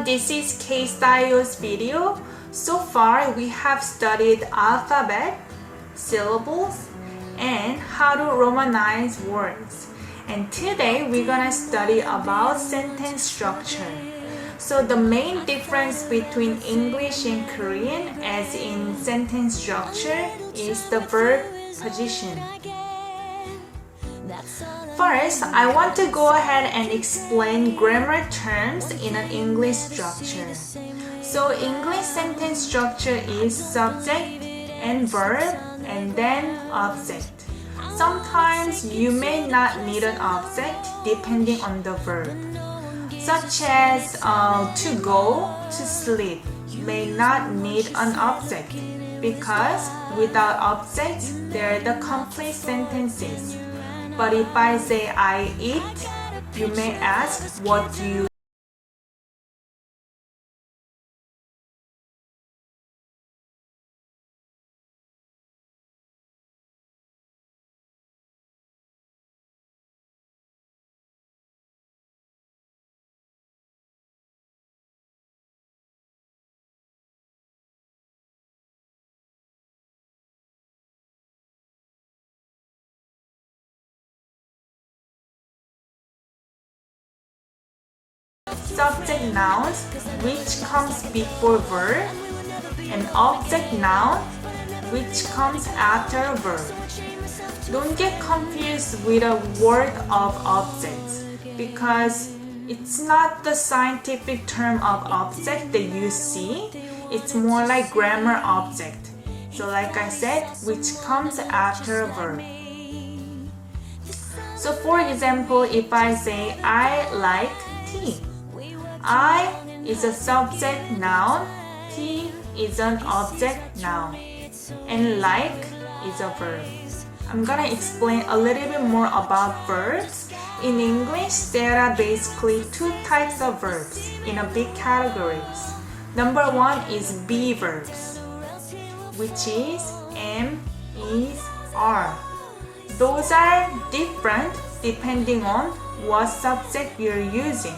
this is KSTYLEYO's video. So far, we have studied alphabet, syllables, and how to romanize words. And today, we're gonna study about sentence structure. So the main difference between English and Korean, as in sentence structure, is the verb position. First, I want to go ahead and explain grammar terms in an English structure. So English sentence structure is subject and verb and then object. Sometimes you may not need an object depending on the verb. Such as to go, to sleep may not need an object because without objects, they're the complete sentences. But if I say I eat, you may ask what do you subject nouns which comes before verb and object noun which comes after verb. Don't get confused with a word of objects because it's not the scientific term of object that you see. It's more like grammar object. So like I said, which comes after verb. So for example, if I say I like tea, I is a subject noun, tea is an object noun, and like is a verb. I'm gonna explain a little bit more about verbs. In English, there are basically two types of verbs in a big categories. Number one is be verbs, which is am, is, are. Those are different depending on what subject you're using.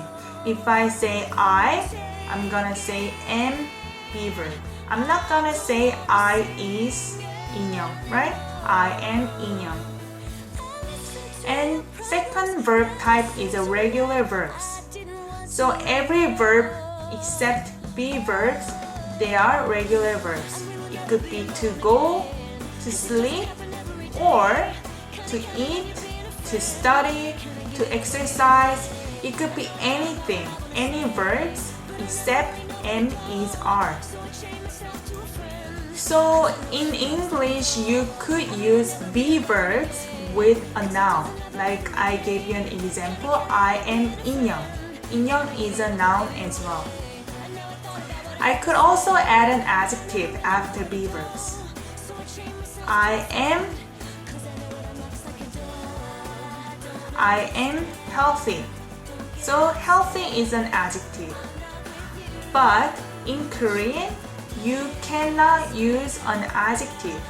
If I say I'm gonna say am, be verb. I'm not gonna say I is 인형, right? I am 인형. And second verb type is a regular verbs. So every verb except be verbs, they are regular verbs. It could be to go, to sleep, or to eat, to study, to exercise. It could be anything, any verbs except am, is, are. So in English, you could use be verbs with a noun. Like I gave you an example, I am 인형. 인형 is a noun as well. I could also add an adjective after be verbs. I am healthy. So healthy is an adjective. But in Korean, you cannot use an adjective.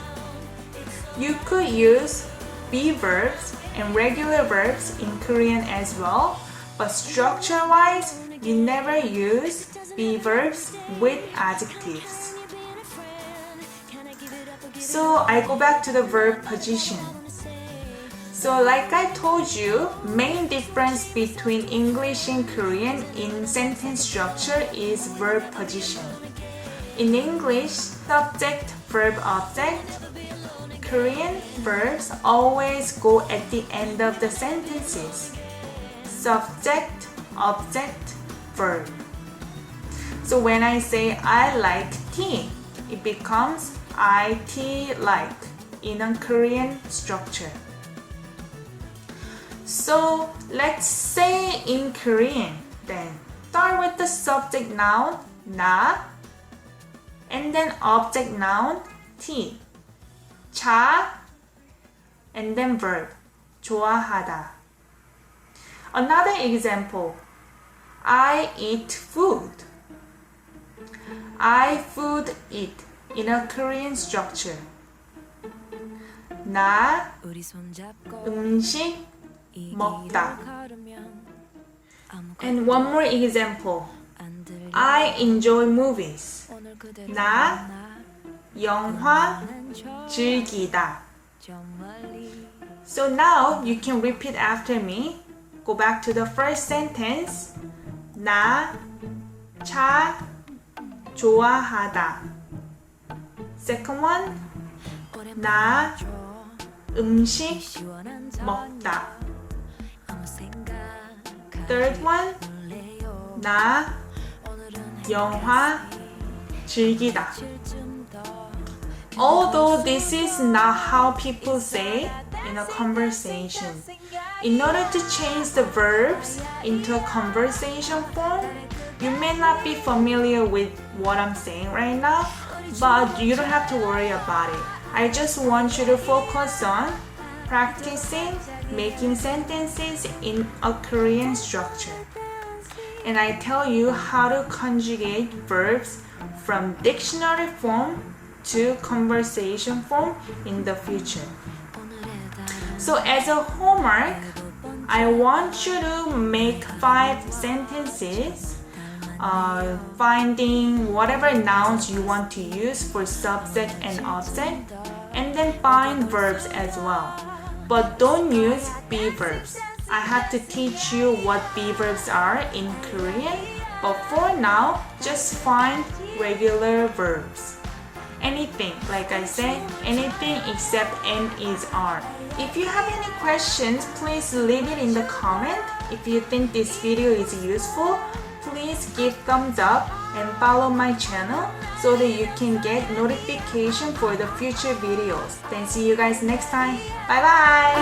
You could use be verbs and regular verbs in Korean as well, but structure-wise, you never use be verbs with adjectives. So I go back to the verb position. So like I told you, main difference between English and Korean in sentence structure is verb position. In English, subject, verb, object. Korean verbs always go at the end of the sentences. Subject, object, verb. So when I say I like tea, it becomes I tea like in a Korean structure. So let's say in Korean then. Start with the subject noun 나 and then object noun tea. 자 and then verb 좋아하다. Another example. I eat food. I food eat in a Korean structure. 나 음식 먹다. And one more example. I enjoy movies. 나 영화 즐기다. So now you can repeat after me. Go back to the first sentence. 나 차 좋아하다. Second one. 나 음식 먹다. Third one. 나 영화 즐기다. Although this is not how people say in a conversation, in order to change the verbs into a conversation form, you may not be familiar with what I'm saying right now, but you don't have to worry about it. I just want you to focus on practicing making sentences in a Korean structure. And I tell you how to conjugate verbs from dictionary form to conversation form in the future. So as a homework, I want you to make 5 sentences finding whatever nouns you want to use for subject and object, and then find verbs as well. But don't use be verbs. I have to teach you what be verbs are in Korean, but for now, just find regular verbs. Anything, like I said, anything except N is R. If you have any questions, please leave it in the comment. If you think this video is useful, please give thumbs up and follow my channel so that you can get notification for the future videos. Then see you guys next time. Bye bye!